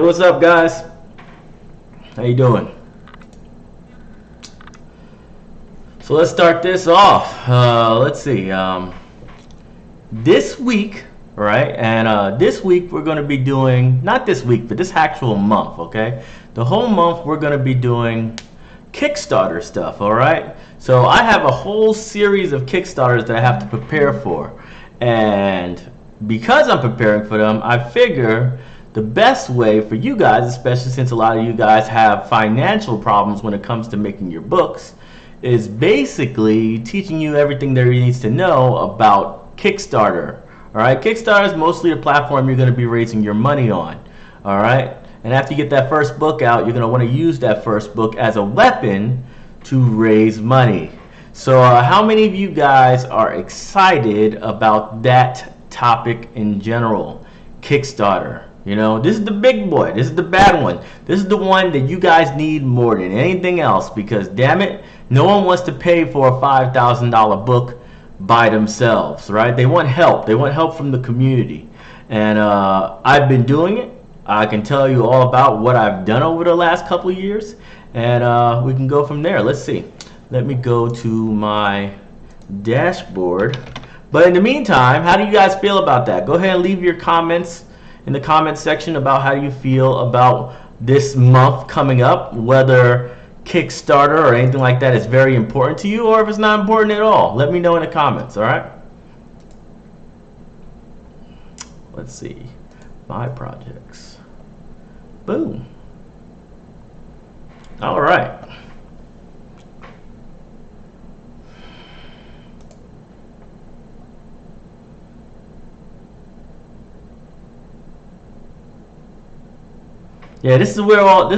Hey, what's up, guys? How you doing? So let's start this off. Let's see. This week, right? And this week we're going to be doing, not this week, but this actual month, okay? The whole month we're going to be doing Kickstarter stuff, all right? So I have a whole series of Kickstarters that I have to prepare for. And because I'm preparing for them, I figure the best way for you guys, especially since a lot of you guys have financial problems when it comes to making your books, is basically teaching you everything there needs to know about Kickstarter. All right, Kickstarter is mostly the platform you're going to be raising your money on. All right, and after you get that first book out, you're going to want to use that first book as a weapon to raise money. So how many of you guys are excited about that topic in general? Kickstarter. You know, this is the big boy. This is the bad one. This is the one that you guys need more than anything else, because damn it, no one wants to pay for a $5,000 book by themselves, right? They want help. They want help from the community. And I've been doing it. I can tell you all about what I've done over the last couple of years, and we can go from there. Let's see. Let me go to my dashboard. But in the meantime, how do you guys feel about that? Go ahead and leave your comments in the comment section about how you feel about this month coming up, whether Kickstarter or anything like that is very important to you, or if it's not important at all. Let me know in the comments, all right? Let's see. My projects. Boom. All right. Yeah, this is where all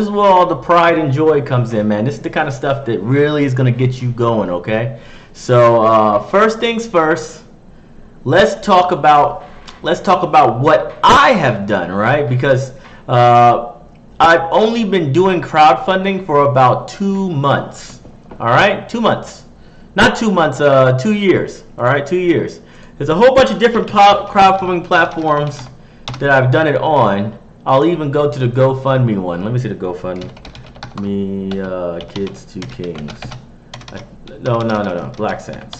the pride and joy comes in, man. This is the kind of stuff that really is gonna get you going, okay? So first things first, let's talk about what I have done, right? Because I've only been doing crowdfunding for about 2 months. All right, 2 months, not 2 months, 2 years. All right, 2 years. There's a whole bunch of different crowdfunding platforms that I've done it on. I'll even go to the GoFundMe one. Let me see the GoFundMe. Kids to Kings. No. Black Sands.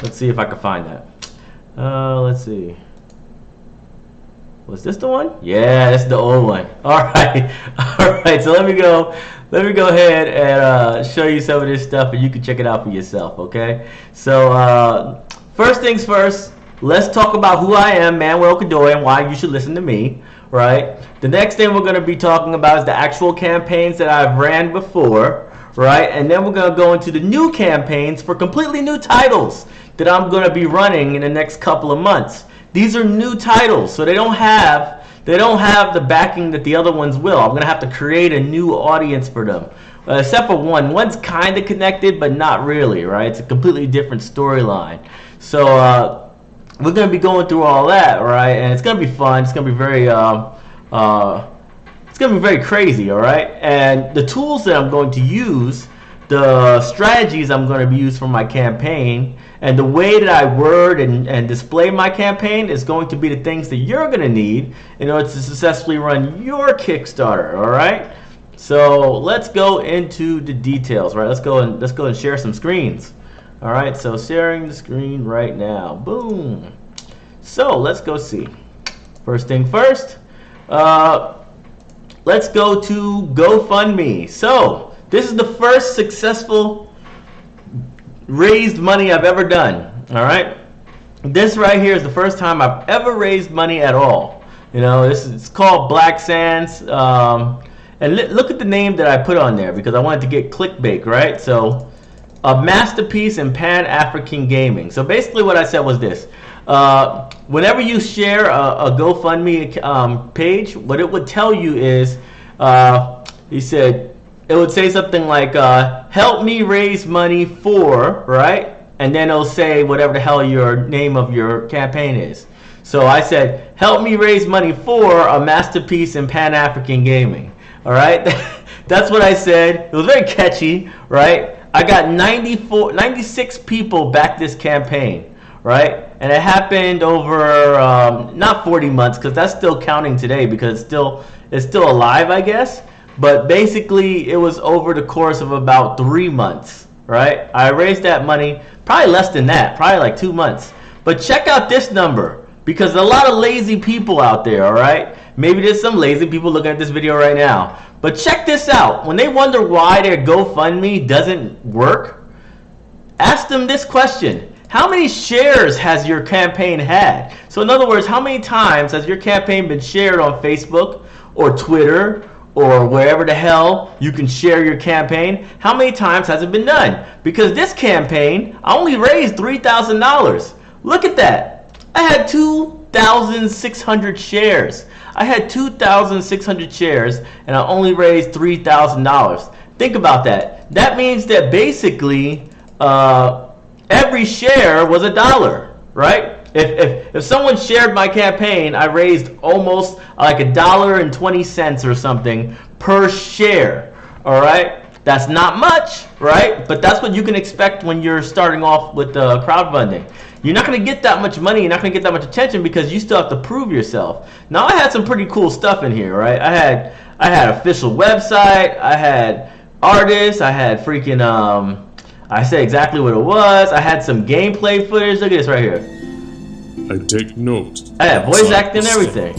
Let's see if I can find that. Let's see. Was this the one? Yeah, that's the old one. All right. All right. So let me go ahead and show you some of this stuff, and you can check it out for yourself. Okay. So first things first. Let's talk about who I am, Manuel Godoy, and why you should listen to me. Right. The next thing we're going to be talking about is the actual campaigns that I've ran before, right? And then we're going to go into the new campaigns for completely new titles that I'm going to be running in the next couple of months. These are new titles, so they don't have the backing that the other ones will. I'm going to have to create a new audience for them. Except for one. One's kind of connected, but not really, right? It's a completely different storyline. So we're going to be going through all that, right? And it's going to be fun. It's going to be very crazy, all right? And the tools that I'm going to use, the strategies I'm going to be using for my campaign, and the way that I word and display my campaign is going to be the things that you're going to need in order to successfully run your Kickstarter, all right? So let's go into the details, right? Let's go and share some screens. All right, so sharing the screen right now. Boom. So let's go see. First thing first, let's go to GoFundMe. So this is the first successful raised money I've ever done. All right, this right here is the first time I've ever raised money at all. You know, it's called Black Sands. And look at the name that I put on there because I wanted to get clickbait, right? So a masterpiece in Pan-African gaming. So basically what I said was this. Whenever you share a GoFundMe page, what it would tell you is, he said, it would say something like, help me raise money for, right? And then it'll say whatever the hell your name of your campaign is. So I said, help me raise money for a masterpiece in Pan-African gaming. All right? That's what I said. It was very catchy, right? I got 96 people back this campaign, right? And it happened over not 40 months, because that's still counting today, because it's still alive, I guess. But basically, it was over the course of about 3 months, right? I raised that money, probably less than that, probably like 2 months. But check out this number, because a lot of lazy people out there, all right? Maybe there's some lazy people looking at this video right now. But check this out. When they wonder why their GoFundMe doesn't work, ask them this question. How many shares has your campaign had? So in other words, how many times has your campaign been shared on Facebook or Twitter or wherever the hell you can share your campaign? How many times has it been done? Because this campaign, I only raised $3,000. Look at that. I had 2,600 shares. I had 2,600 shares and I only raised $3,000. Think about that. That means that basically every share was $1, right? If someone shared my campaign, I raised almost like $1.20 or something per share. All right, that's not much, right? But that's what you can expect when you're starting off with crowdfunding. You're not going to get that much money. You're not going to get that much attention because you still have to prove yourself. Now, I had some pretty cool stuff in here, right? I had official website. I had artists. I had freaking I said exactly what it was. I had some gameplay footage. Look at this right here. I take note. I had voice acting and everything.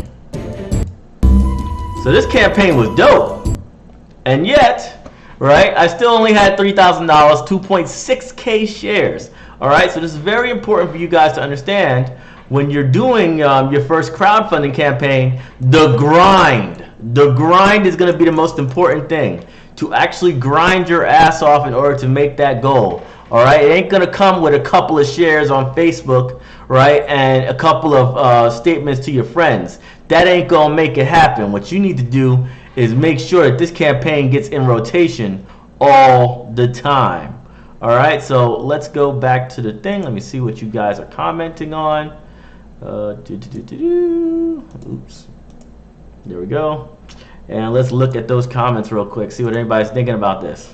So this campaign was dope. And yet, right, I still only had $3,000, 2.6K shares. All right, so this is very important for you guys to understand when you're doing your first crowdfunding campaign. The grind is going to be the most important thing. To actually grind your ass off in order to make that goal. All right, it ain't going to come with a couple of shares on Facebook, right, and a couple of statements to your friends. That ain't going to make it happen. What you need to do is make sure that this campaign gets in rotation all the time. All right, so let's go back to the thing. Let me see what you guys are commenting on. Oops. There we go. And let's look at those comments real quick, see what everybody's thinking about this.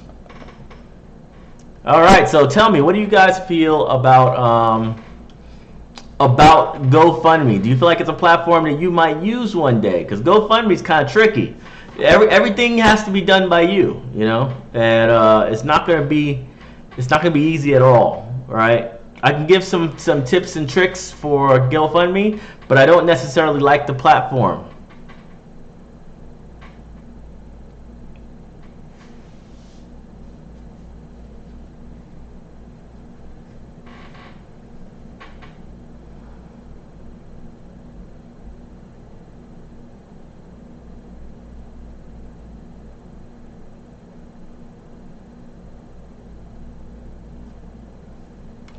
All right, so tell me, what do you guys feel about GoFundMe? Do you feel like it's a platform that you might use one day? Because GoFundMe is kind of tricky. Everything has to be done by you, you know, and it's not going to be easy at all, right? I can give some tips and tricks for GoFundMe, but I don't necessarily like the platform.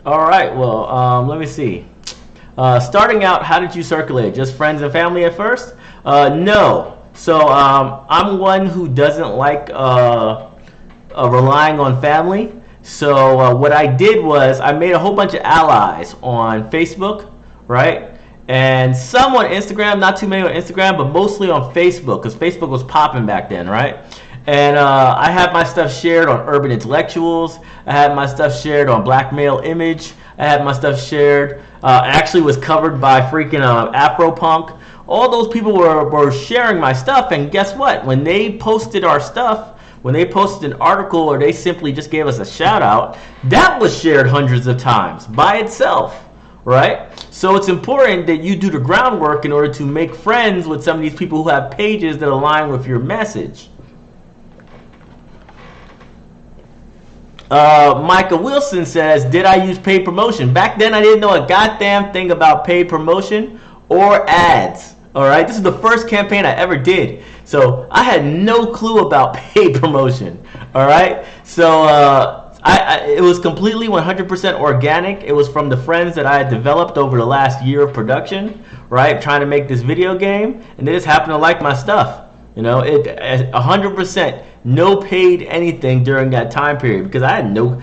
All right, well, let me see. Starting out, how did you circulate? Just friends and family at first? No. So I'm one who doesn't like relying on family. So what I did was I made a whole bunch of allies on Facebook, right? And some on Instagram, not too many on Instagram, but mostly on Facebook, because Facebook was popping back then, right? And I had my stuff shared on Urban Intellectuals. I had my stuff shared on Black Male Image. I had my stuff shared. Actually was covered by freaking Afropunk. All those people were sharing my stuff. And guess what? When they posted our stuff, when they posted an article or they simply just gave us a shout out, that was shared hundreds of times by itself, right? So it's important that you do the groundwork in order to make friends with some of these people who have pages that align with your message. Micah Wilson says, did I use paid promotion? Back then, I didn't know a goddamn thing about paid promotion or ads. All right, this is the first campaign I ever did. So I had no clue about paid promotion. All right, so it was completely 100% organic. It was from the friends that I had developed over the last year of production, right? Trying to make this video game, and they just happened to like my stuff. You know, 100% no paid anything during that time period because I had no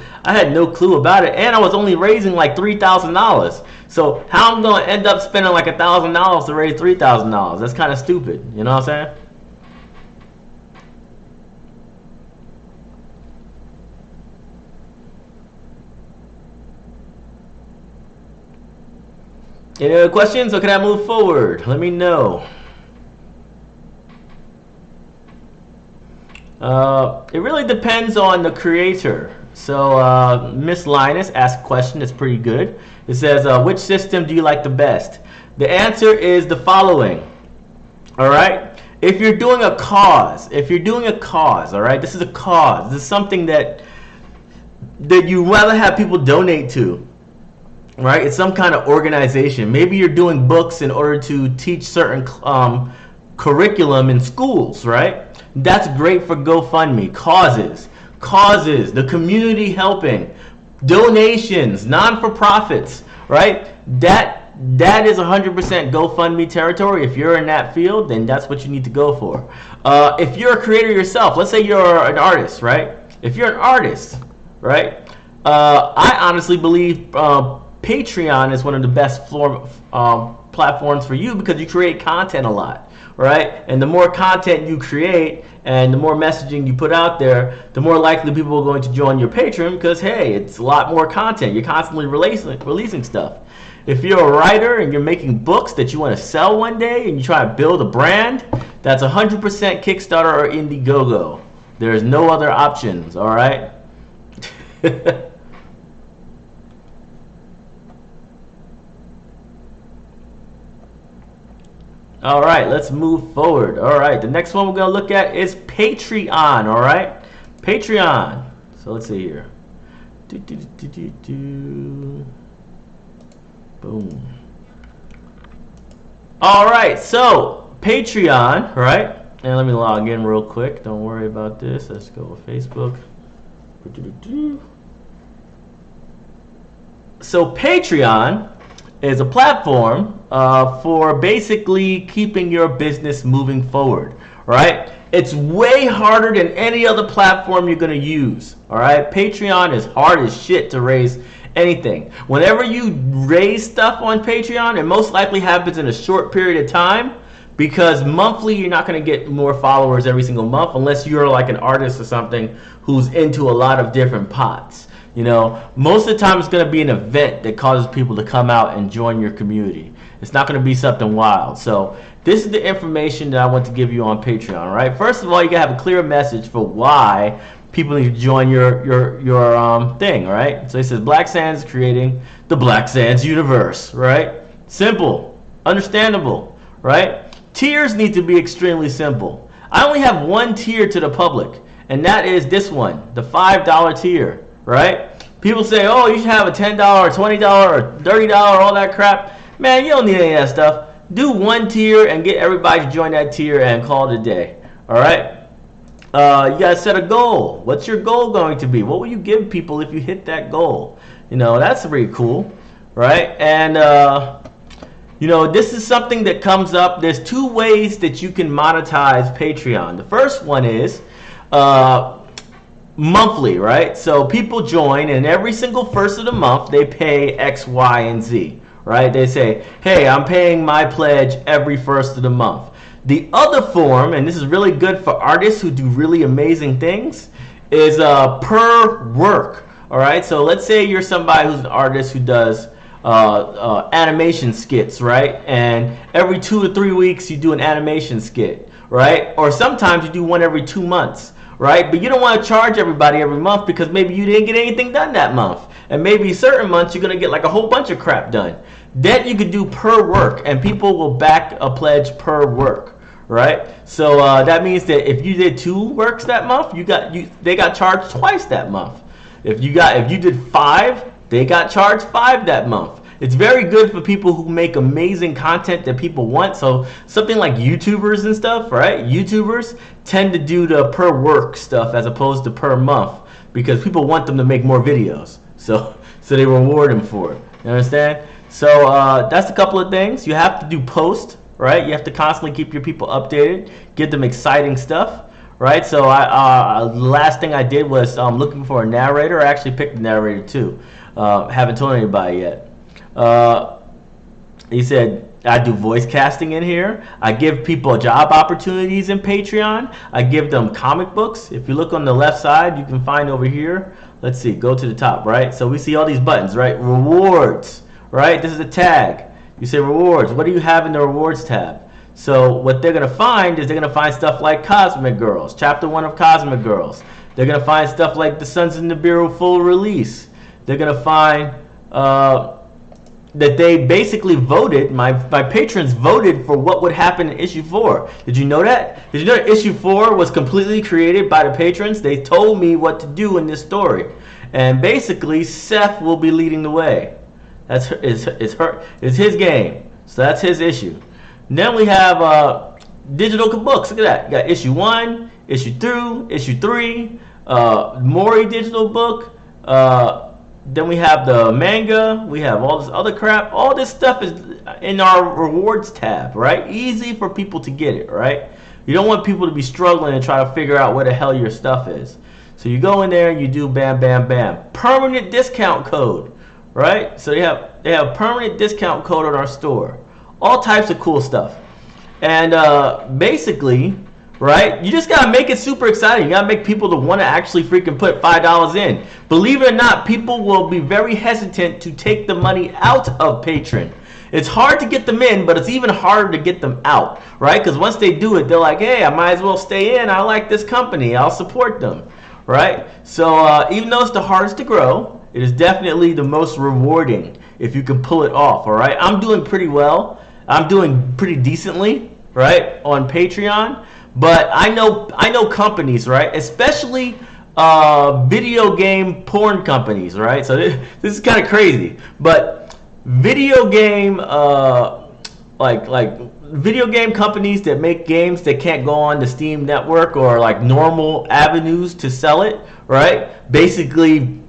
clue about it, and I was only raising like $3,000. So how I'm gonna end up spending like $1,000 to raise $3,000? That's kind of stupid. You know what I'm saying? Any other questions, or can I move forward? Let me know. It really depends on the creator. So Miss Linus asked a question that's pretty good. It says, which system do you like the best? The answer is the following. All right? If you're doing a cause, all right? This is a cause. This is something that you rather have people donate to. Right? It's some kind of organization. Maybe you're doing books in order to teach certain curriculum in schools, right? That's great for GoFundMe. Causes, the community helping, donations, non-for-profits, right? That is 100% GoFundMe territory. If you're in that field, then that's what you need to go for. If you're a creator yourself, let's say you're an artist, right? If you're an artist, right? I honestly believe Patreon is one of the best platforms for you because you create content a lot, right? And the more content you create and the more messaging you put out there, the more likely people are going to join your Patreon because, hey, it's a lot more content. You're constantly releasing stuff. If you're a writer and you're making books that you want to sell one day and you try to build a brand, that's 100% Kickstarter or Indiegogo. There's no other options, all right? All right, let's move forward. All right, the next one we're going to look at is Patreon, all right? Patreon. So let's see here. Boom. All right, so Patreon, right? And let me log in real quick. Don't worry about this. Let's go with Facebook. So Patreon is a platform for basically keeping your business moving forward, right? It's way harder than any other platform you're going to use, all right? Patreon is hard as shit to raise anything. Whenever you raise stuff on Patreon, it most likely happens in a short period of time because monthly you're not going to get more followers every single month unless you're like an artist or something who's into a lot of different pots. You know, most of the time it's going to be an event that causes people to come out and join your community. It's not going to be something wild. So this is the information that I want to give you on Patreon, all right? First of all, you got to have a clear message for why people need to join your thing, right? So it says Black Sands is creating the Black Sands universe, right? Simple, understandable, right? Tiers need to be extremely simple. I only have one tier to the public, and that is this one, the $5 tier. Right? People say, oh, you should have a $10, $20, or $30, all that crap. Man, you don't need any of that stuff. Do one tier and get everybody to join that tier and call it a day. All right? You got to set a goal. What's your goal going to be? What will you give people if you hit that goal? You know, that's pretty cool. Right? And, you know, this is something that comes up. There's two ways that you can monetize Patreon. The first one is monthly, right? So people join, and every single first of the month they pay X, Y, and Z, right? They say, hey, I'm paying my pledge every first of the month. The other form, and this is really good for artists who do really amazing things, is per work. All right, so let's say you're somebody who's an artist who does animation skits, right? And every 2 or 3 weeks you do an animation skit, right? Or sometimes you do one every 2 months. Right? But you don't want to charge everybody every month because maybe you didn't get anything done that month. And maybe certain months you're going to get like a whole bunch of crap done. That you could do per work, and people will back a pledge per work. Right? So that means that if you did 2 works that month, they got charged twice that month. If you did 5, they got charged 5 that month. It's very good for people who make amazing content that people want. So something like YouTubers and stuff, right? YouTubers tend to do the per work stuff as opposed to per month because people want them to make more videos. So they reward them for it. You understand? So that's a couple of things. You have to do post, right? You have to constantly keep your people updated, give them exciting stuff, right? So the last thing I did was looking for a narrator. I actually picked a narrator too. Haven't told anybody yet. He said, I do voice casting in here. I give people job opportunities in Patreon. I give them comic books. If you look on the left side, you can find over here. Let's see, go to the top, right? So we see all these buttons, right? Rewards, right? This is a tag. You say rewards. What do you have in the rewards tab? So what they're going to find is they're going to find stuff like Cosmic Girls, Chapter 1 of Cosmic Girls. They're going to find stuff like the Sons of Nibiru full release. They're going to find that they basically voted, my patrons voted for what would happen in issue 4. Did you know that? Did you know that issue 4 was completely created by the patrons? They told me what to do in this story. And basically, Seth will be leading the way. It's his game. So that's his issue. And then we have digital books. Look at that. You got issue 1, issue 2, issue 3, Mori digital book. Then we have the manga. We have all this other crap. All this stuff is in our rewards tab, right? Easy for people to get it, right? You don't want people to be struggling and try to figure out where the hell your stuff is. So you go in there and you do bam, bam, bam. Permanent discount code, right? So they have permanent discount code on our store. All types of cool stuff. And basically, right, you just gotta make it super exciting. You gotta make people to want to actually freaking put $5 in. Believe it or not, people will be very hesitant to take the money out of Patreon. It's hard to get them in, but it's even harder to get them out, right? Because once they do it, they're like, hey, I might as well stay in. I like this company. I'll support them, right? So even though it's the hardest to grow, it is definitely the most rewarding if you can pull it off, all right? I'm doing pretty well. I'm doing pretty decently, right, on Patreon. But I know companies, right, especially video game porn companies, right? So this is kind of crazy. But video game like video game companies that make games that can't go on the Steam network or like normal avenues to sell it, right? Basically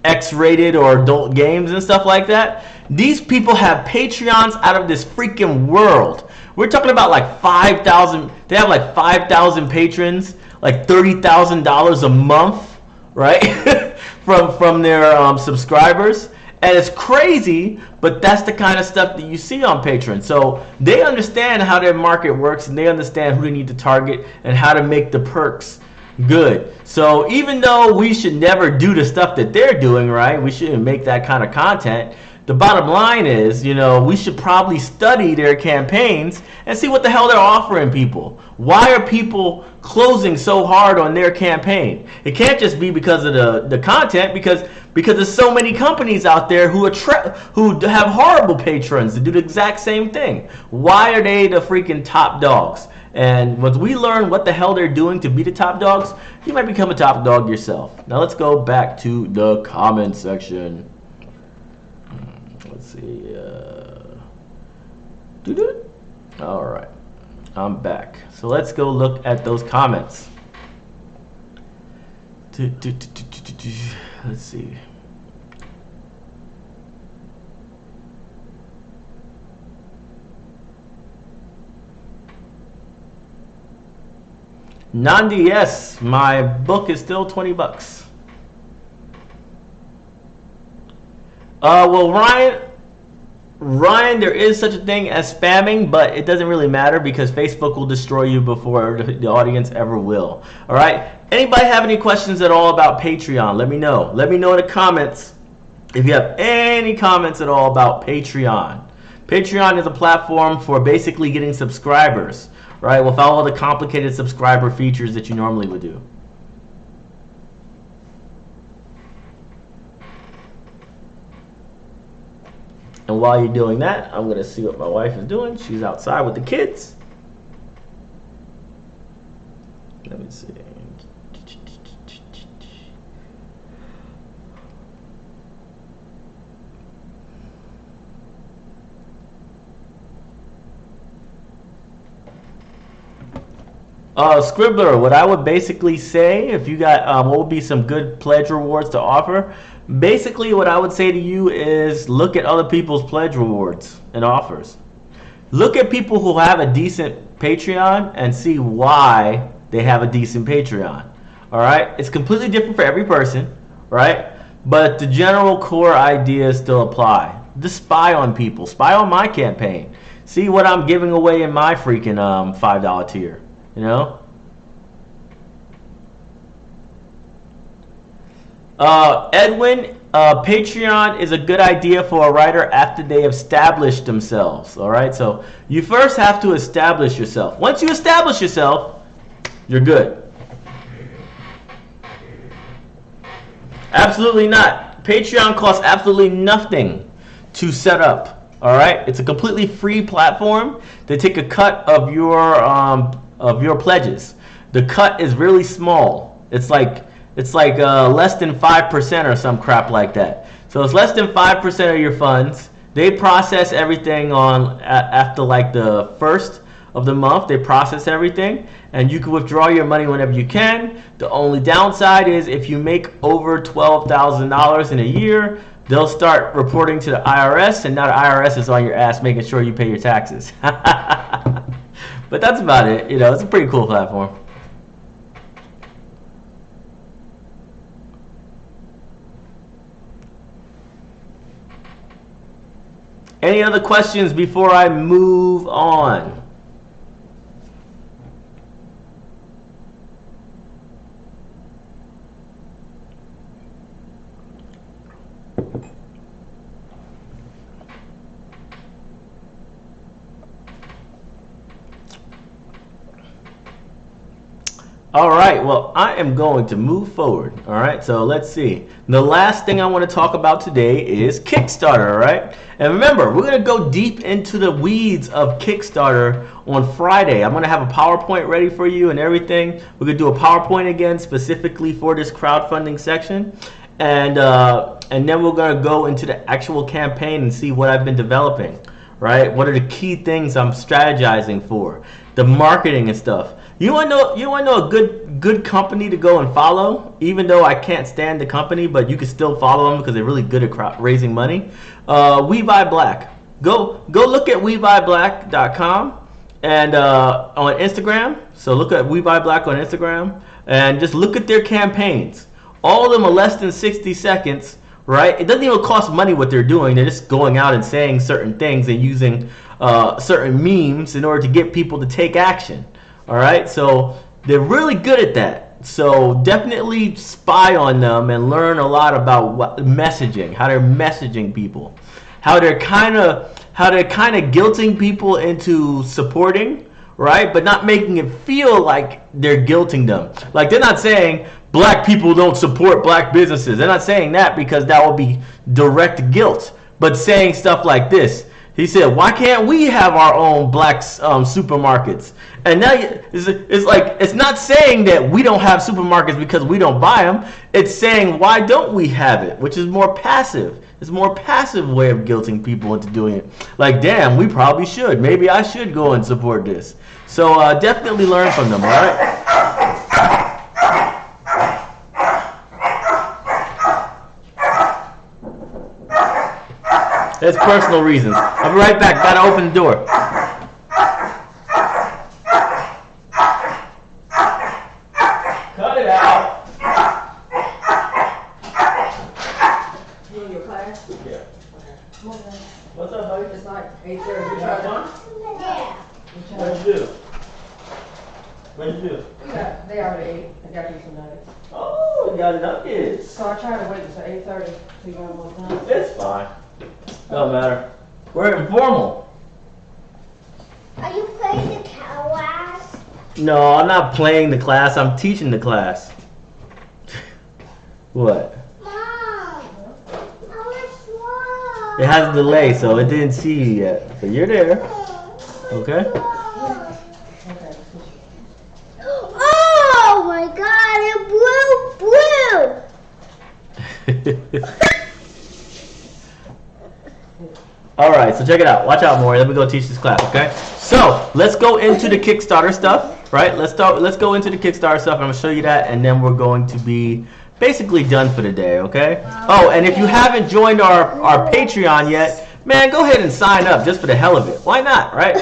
X-rated or adult games and stuff like that. These people have Patreons out of this freaking world. We're talking about like 5,000. They have like 5,000 patrons, like $30,000 a month, right? from their subscribers. And it's crazy, but that's the kind of stuff that you see on Patreon. So they understand how their market works, and they understand who they need to target and how to make the perks good. So even though we should never do the stuff that they're doing, right? We shouldn't make that kind of content. The bottom line is, you know, we should probably study their campaigns and see what the hell they're offering people. Why are people closing so hard on their campaign? It can't just be because of the content, because there's so many companies out there who have horrible patrons that do the exact same thing. Why are they the freaking top dogs? And once we learn what the hell they're doing to be the top dogs, you might become a top dog yourself. Now let's go back to the comment section. Let's see. All right, I'm back. So let's go look at those comments. Let's see. Nandi, yes, my book is still $20. Well, Ryan, there is such a thing as spamming, but it doesn't really matter because Facebook will destroy you before the audience ever will. All right. Anybody have any questions at all about Patreon? Let me know. Let me know in the comments if you have any comments at all about Patreon. Patreon is a platform for basically getting subscribers, right? Without all the complicated subscriber features that you normally would do. And while you're doing that, I'm going to see what my wife is doing. She's outside with the kids. Let me see. Scribbler, what I would basically say, if you got, what would be some good pledge rewards to offer? Basically, what I would say to you is look at other people's pledge rewards and offers. Look at people who have a decent Patreon and see why they have a decent Patreon. All right? It's completely different for every person, right? But the general core ideas still apply. Just spy on people. Spy on my campaign. See what I'm giving away in my freaking $5 tier. You know? Edwin, Patreon is a good idea for a writer after they have established themselves. All right, so you first have to establish yourself. Once you establish yourself, you're good. Absolutely not. Patreon costs absolutely nothing to set up. All right, it's a completely free platform. They take a cut of your pledges. The cut is really small. It's like less than 5% or some crap like that. So it's less than 5% of your funds. They process everything after like the first of the month. They process everything, and you can withdraw your money whenever you can. The only downside is if you make over $12,000 in a year, they'll start reporting to the IRS, and now the IRS is on your ass making sure you pay your taxes. But that's about it. It's a pretty cool platform. Any other questions before I move on? All right, well, I am going to move forward. All right, so let's see. The last thing I want to talk about today is Kickstarter, all right? And remember, we're going to go deep into the weeds of Kickstarter on Friday. I'm going to have a PowerPoint ready for you and everything. We're going to do a PowerPoint again specifically for this crowdfunding section. And then we're going to go into the actual campaign and see what I've been developing, right? What are the key things I'm strategizing for? The marketing and stuff. You want to know a good company to go and follow, even though I can't stand the company, but you can still follow them because they're really good at raising money. We Buy Black. Go look at WeBuyBlack.com and on Instagram. So look at We Buy Black on Instagram and just look at their campaigns. All of them are less than 60 seconds, right? It doesn't even cost money what they're doing. They're just going out and saying certain things and using certain memes in order to get people to take action. All right, so they're really good at that. So definitely spy on them and learn a lot about messaging, how they're messaging people, how they're kind of guilting people into supporting, right? But not making it feel like they're guilting them. Like they're not saying black people don't support black businesses. They're not saying that because that would be direct guilt. But saying stuff like this. He said, why can't we have our own black supermarkets? And now it's not saying that we don't have supermarkets because we don't buy them. It's saying, why don't we have it? Which is more passive. It's a more passive way of guilting people into doing it. Like, damn, we probably should. Maybe I should go and support this. So definitely learn from them, all right? It's personal reasons. I'll be right back. Gotta open the door. Cut it out. You in your class? Yeah. Okay. Come on, man. What's up, buddy? It's like 8:30. You have fun? Yeah. What'd you do? What'd you do? They already ate. I got you some nuggets. Oh, you got nuggets. So I tried to wait until 8:30 to you have more time. It's fine. Don't matter. We're informal. Are you playing the class? No, I'm not playing the class. I'm teaching the class. What? Mom, I was slow. It has a delay, so it didn't see you yet. But you're there. Okay? Okay. Oh my God, it blew. All right, so check it out. Watch out, Maury. Let me go teach this class, okay? So let's go into the Kickstarter stuff, right? Let's go into the Kickstarter stuff. I'm gonna show you that, and then we're going to be basically done for the day, okay? Oh, and if you haven't joined our Patreon yet, man, go ahead and sign up just for the hell of it. Why not, right?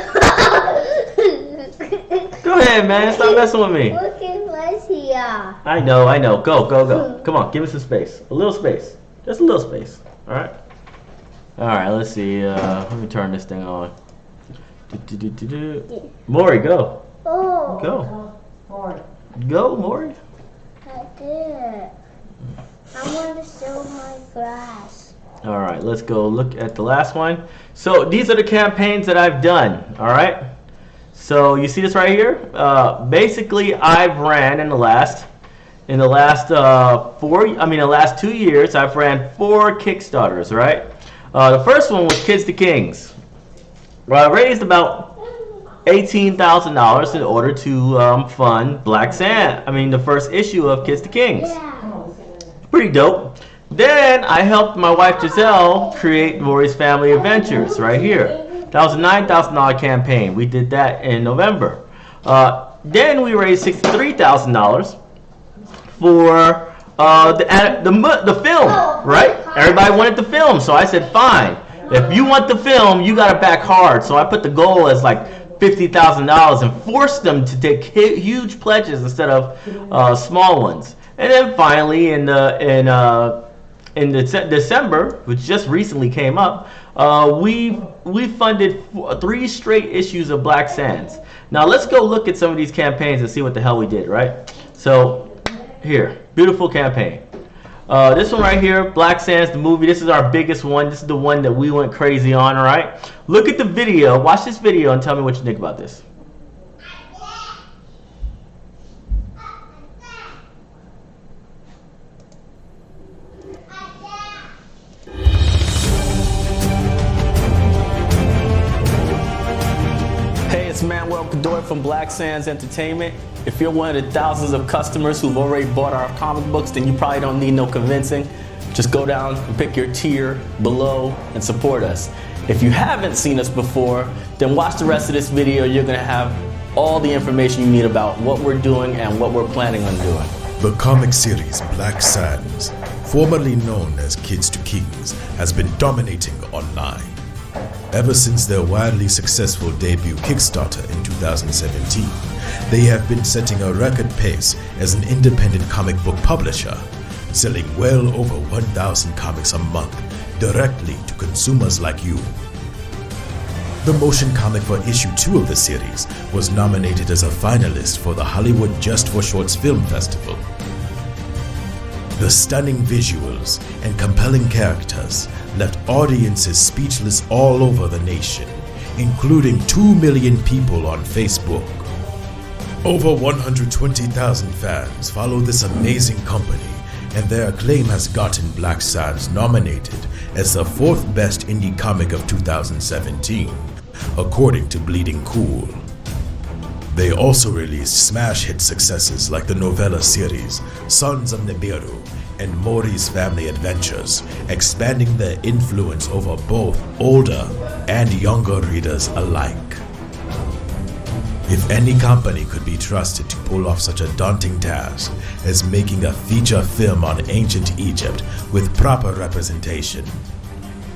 Go ahead, man. Stop messing with me. Look at Lesia. I know. Go. Come on, give me some space. A little space. Just a little space. All right. All right. Let's see. Let me turn this thing on. Maury, go. Oh. Go. More. Go, Maury. I did. I want to show my glass. All right, let's go look at the last one. So these are the campaigns that I've done. All right. So you see this right here? Basically, I've ran in the last 2 years, I've ran 4 Kickstarters. Right. The first one was Kids to Kings. Well, I raised about $18,000 in order to fund Black Sand. the first issue of Kids to Kings. Yeah. Pretty dope. Then I helped my wife Giselle create Rory's Family Adventures right here. That was a $9,000 campaign. We did that in November. Then we raised $63,000 for the film, right? Everybody wanted the film, so I said, fine. If you want the film, you got to back hard. So I put the goal as like $50,000 and forced them to take huge pledges instead of small ones. And then finally, in December, which just recently came up, we funded 3 straight issues of Black Sands. Now let's go look at some of these campaigns and see what the hell we did, right? So here, beautiful campaign. This one right here, Black Sands, the movie. This is our biggest one. This is the one that we went crazy on, all right? Look at the video. Watch this video and tell me what you think about this. It's Manuel Cador from Black Sands Entertainment. If you're one of the thousands of customers who've already bought our comic books, then you probably don't need no convincing. Just go down and pick your tier below and support us. If you haven't seen us before, then watch the rest of this video. You're gonna have all the information you need about what we're doing and what we're planning on doing. The comic series Black Sands, formerly known as Kids to Kings, has been dominating online. Ever since their wildly successful debut Kickstarter in 2017, they have been setting a record pace as an independent comic book publisher, selling well over 1,000 comics a month directly to consumers like you. The motion comic for issue 2 of the series was nominated as a finalist for the Hollywood Just for Shorts Film Festival. The stunning visuals and compelling characters left audiences speechless all over the nation, including 2 million people on Facebook. Over 120,000 fans follow this amazing company, and their acclaim has gotten Black Sands nominated as the 4th best indie comic of 2017, according to Bleeding Cool. They also released smash hit successes like the novella series Sons of Nibiru and Mori's Family Adventures, expanding their influence over both older and younger readers alike. If any company could be trusted to pull off such a daunting task as making a feature film on ancient Egypt with proper representation,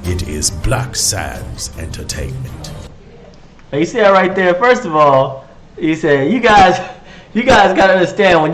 it is Black Sands Entertainment. You see that right there? First of all, he said, you guys gotta understand, when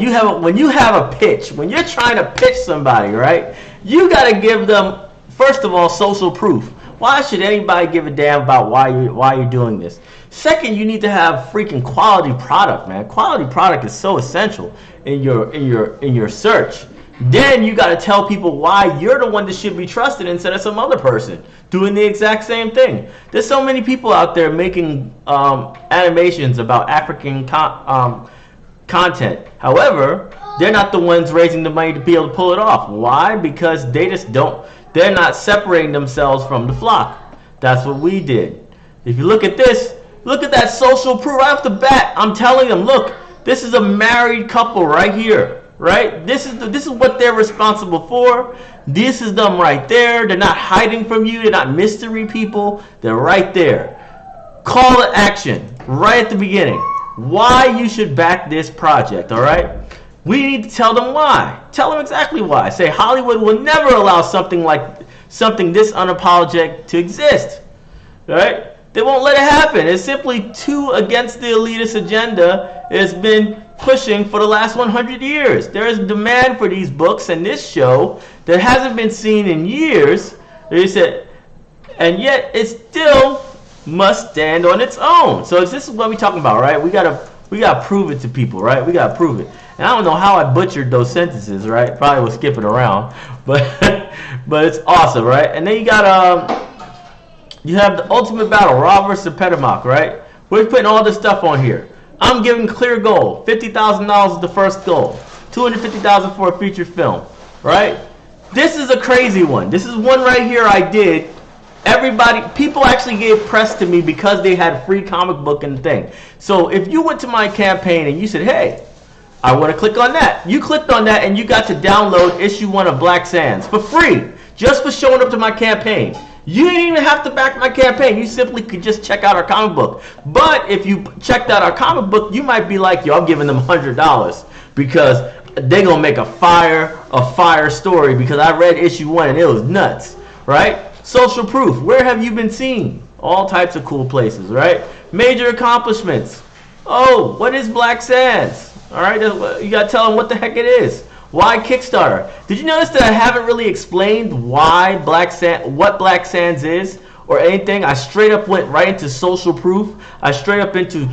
you have a pitch, when you're trying to pitch somebody, right? You gotta give them, first of all, social proof. Why should anybody give a damn about why you're doing this? Second, you need to have freaking quality product, man. Quality product is so essential in your search. Then you got to tell people why you're the one that should be trusted instead of some other person doing the exact same thing. There's so many people out there making animations about African content. However, they're not the ones raising the money to be able to pull it off. Why? Because they're not separating themselves from the flock. That's what we did. If you look at this, look at that social proof right off the bat. I'm telling them, look, this is a married couple right here, right? This is what they're responsible for. This is them right there. They're not hiding from you. They're not mystery people. They're right there. Call to action right at the beginning. Why you should back this project, all right? We need to tell them why. Tell them exactly why. Say Hollywood will never allow something this unapologetic to exist, all right? They won't let it happen. It's simply too against the elitist agenda it's been pushing for the last 100 years. There is demand for these books and this show that hasn't been seen in years. They said, and yet it still must stand on its own. So this is what we're talking about, right? We gotta prove it to people, right? We gotta prove it. And I don't know how I butchered those sentences, right? Probably was skipping around, but but it's awesome, right? And then you got you have the ultimate battle, Raw versus Petamock, right? We're putting all this stuff on here. I'm giving clear goal. $50,000 is the first goal. $250,000 for a feature film, right? This is a crazy one. This is one right here I did. People actually gave press to me because they had free comic book and thing. So if you went to my campaign and you said, hey, I want to click on that. You clicked on that and you got to download issue 1 of Black Sands for free, just for showing up to my campaign. You didn't even have to back my campaign. You simply could just check out our comic book. But if you checked out our comic book, you might be like, yo, I'm giving them $100 because they're going to make a fire story because I read issue 1 and it was nuts, right? Social proof. Where have you been seen? All types of cool places, right? Major accomplishments. Oh, what is Black Sands? All right, you got to tell them what the heck it is. Why Kickstarter? Did you notice that I haven't really explained what Black Sands is or anything? I straight up went right into social proof. I straight up into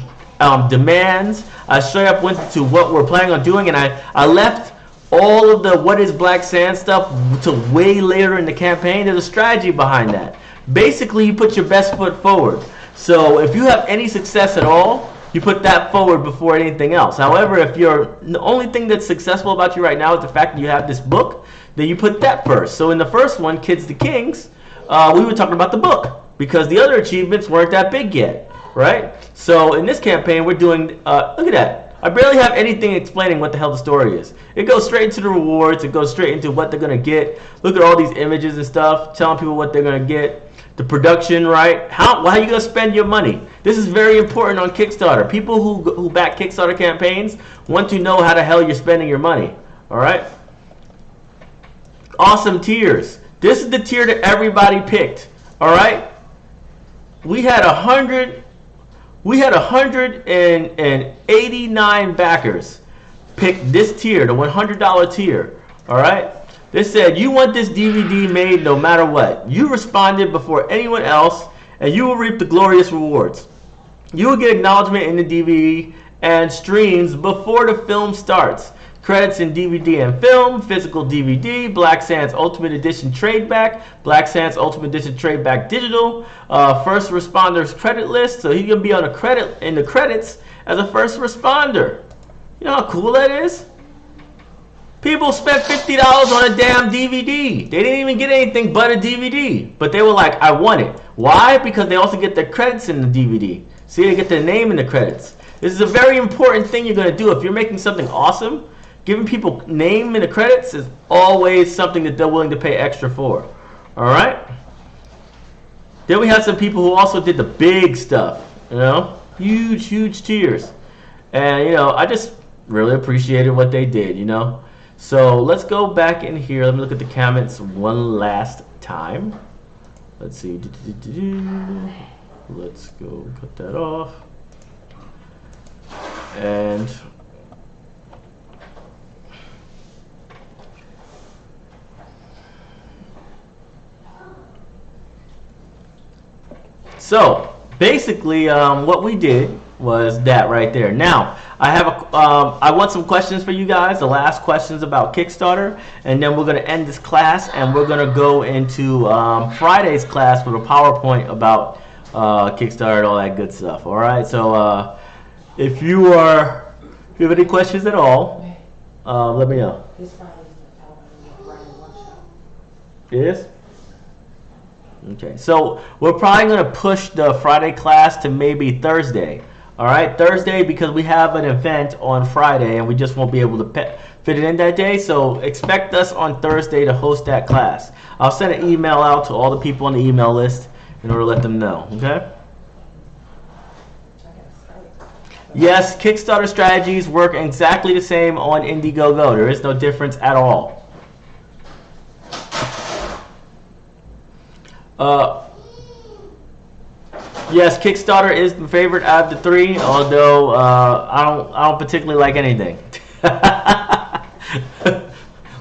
demands. I straight up went into what we're planning on doing, and I left all of the what is Black Sands stuff to way later in the campaign. There's a strategy behind that. Basically, you put your best foot forward. So if you have any success at all, you put that forward before anything else. However, if the only thing that's successful about you right now is the fact that you have this book, then you put that first. So in the first one, Kids to Kings, we were talking about the book because the other achievements weren't that big yet, right? So in this campaign, we're doing, look at that. I barely have anything explaining what the hell the story is. It goes straight into the rewards. It goes straight into what they're going to get. Look at all these images and stuff, telling people what they're going to get. The production, right? How are you going to spend your money? This is very important on Kickstarter. People who back Kickstarter campaigns want to know how the hell you're spending your money. All right? Awesome tiers. This is the tier that everybody picked. All right? We had 189 backers pick this tier, the $100 tier. All right? They said, you want this DVD made no matter what. You responded before anyone else, and you will reap the glorious rewards. You will get acknowledgement in the DVD and streams before the film starts. Credits in DVD and film, physical DVD, Black Sands Ultimate Edition trade back, Black Sands Ultimate Edition trade back digital, first responders credit list. So he can be on in the credits as a first responder. You know how cool that is? People spent $50 on a damn DVD. They didn't even get anything but a DVD. But they were like, I want it. Why? Because they also get their credits in the DVD. See, they get their name in the credits. This is a very important thing you're going to do. If you're making something awesome, giving people name in the credits is always something that they're willing to pay extra for. All right? Then we had some people who also did the big stuff. You know? Huge, huge tiers. And, you know, I just really appreciated what they did, you know? So let's go back in here. Let me look at the comments one last time. Let's see. Let's go cut that off. And so basically what we did was that right there. Now I have I want some questions for you guys, the last questions about Kickstarter, and then we're going to end this class and we're going to go into Friday's class with a PowerPoint about Kickstarter and all that good stuff. All right, so if you have any questions at all, let me know. This Friday's the Friday workshop. It is? Okay, so we're probably going to push the Friday class to maybe Thursday. All right, Thursday, because we have an event on Friday and we just won't be able to fit it in that day. So expect us on Thursday to host that class. I'll send an email out to all the people on the email list in order to let them know. Okay? Yes, Kickstarter strategies work exactly the same on Indiegogo. There is no difference at all. Yes, Kickstarter is the favorite out of the three, although I don't particularly like anything.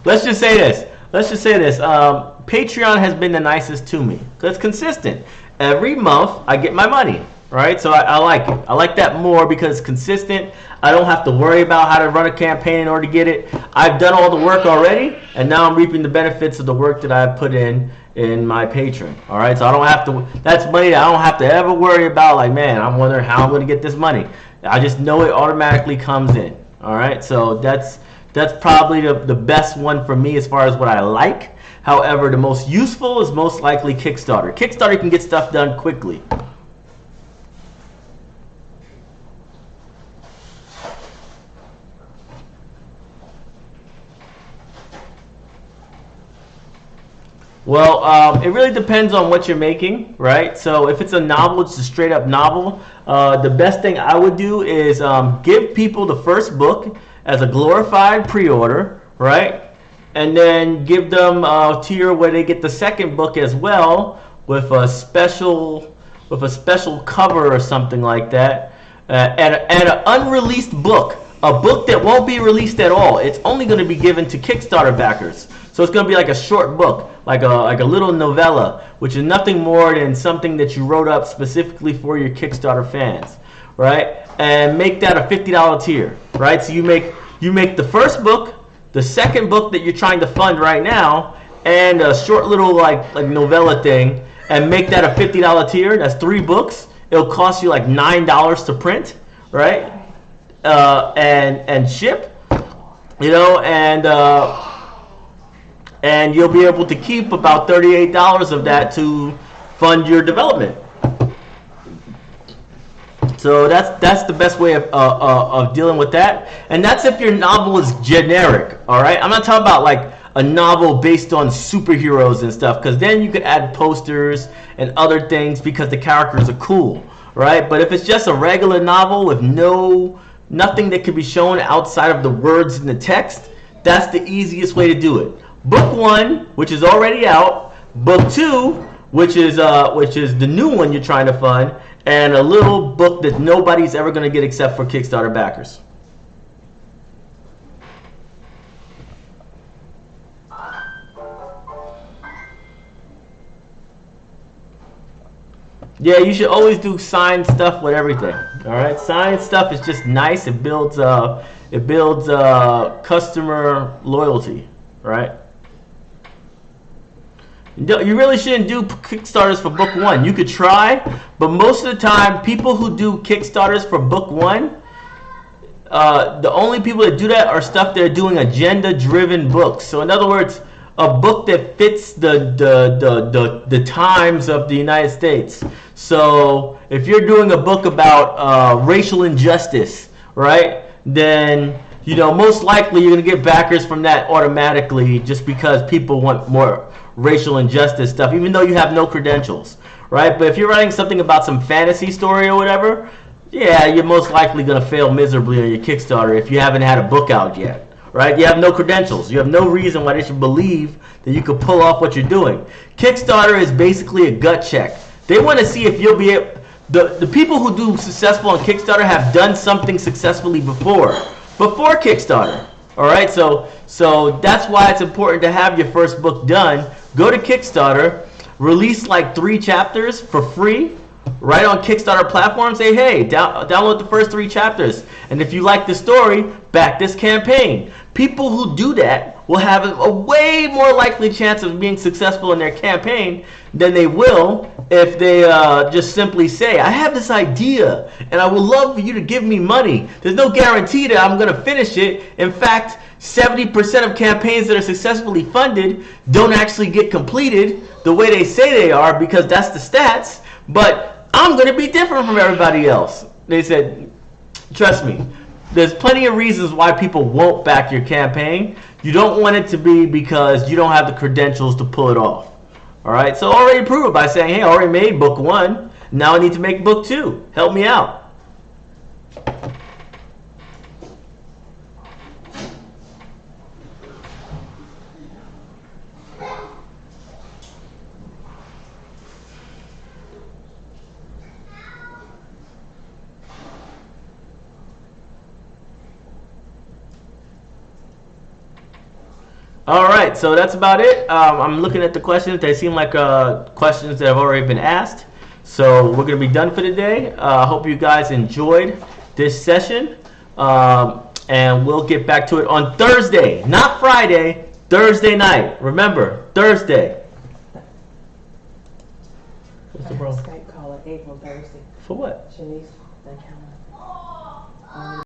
Let's just say this. Patreon has been the nicest to me. It's consistent. Every month I get my money. right? So I like it. I like that more because it's consistent. I don't have to worry about how to run a campaign in order to get it. I've done all the work already, and now I'm reaping the benefits of the work that I've put in my patron. All right, so I don't have to. That's money that I don't have to ever worry about. Like, man, I'm wondering how I'm going to get this money. I just know it automatically comes in. All right, so that's probably the best one for me as far as what I like. However, the most useful is most likely Kickstarter. Kickstarter can get stuff done quickly. Well, it really depends on what you're making, right? So if it's a novel, it's a straight up novel. The best thing I would do is give people the first book as a glorified pre-order, right? And then give them a tier where they get the second book as well with a special cover or something like that, and an unreleased book, a book that won't be released at all. It's only going to be given to Kickstarter backers. So it's going to be like a short book, like a little novella, which is nothing more than something that you wrote up specifically for your Kickstarter fans, right? And make that a $50 tier, right? So you make the first book, the second book that you're trying to fund right now, and a short little like novella thing, and make that a $50 tier. That's 3 books. It'll cost you like $9 to print, right? And ship, you know, and you'll be able to keep about $38 of that to fund your development. So that's the best way of dealing with that. And that's if your novel is generic, all right? I'm not talking about like a novel based on superheroes and stuff, because then you could add posters and other things because the characters are cool, right? But if it's just a regular novel with nothing that can be shown outside of the words in the text, that's the easiest way to do it. Book 1, which is already out. Book 2, which is the new one you're trying to fund, and a little book that nobody's ever going to get except for Kickstarter backers. Yeah, you should always do signed stuff with everything. All right, signed stuff is just nice. It builds customer loyalty, right? You really shouldn't do Kickstarters for book 1. You could try, but most of the time, people who do Kickstarters for book 1, the only people that do that are stuff that are doing agenda-driven books. So in other words, a book that fits the times of the United States. So if you're doing a book about racial injustice, right, then most likely you're going to get backers from that automatically, just because people want more racial injustice stuff, even though you have no credentials, right? But if you're writing something about some fantasy story or whatever, yeah, you're most likely going to fail miserably on your Kickstarter if you haven't had a book out yet, right? You have no credentials. You have no reason why they should believe that you could pull off what you're doing. Kickstarter is basically a gut check. They want to see if you'll be able... The people who do successful on Kickstarter have done something successfully before Kickstarter. All right, so that's why it's important to have your first book done. Go to Kickstarter, release like 3 chapters for free, right on Kickstarter platform. Say, hey, download the first 3 chapters, and if you like the story, back this campaign. People who do that will have a way more likely chance of being successful in their campaign than they will if they just simply say, I have this idea and I would love for you to give me money. There's no guarantee that I'm going to finish it. In fact, 70% of campaigns that are successfully funded don't actually get completed the way they say they are, because that's the stats. But I'm going to be different from everybody else. They said, trust me, there's plenty of reasons why people won't back your campaign. You don't want it to be because you don't have the credentials to pull it off. All right, so already prove it by saying, hey, I already made book 1. Now I need to make book 2. Help me out. All right, so that's about it. I'm looking at the questions. They seem like questions that have already been asked. So we're gonna be done for today. I hope you guys enjoyed this session, and we'll get back to it on Thursday, not Friday. Thursday night. Remember, Thursday. What's the problem? Skype call at April Thursday. For what? Shanice, thank you.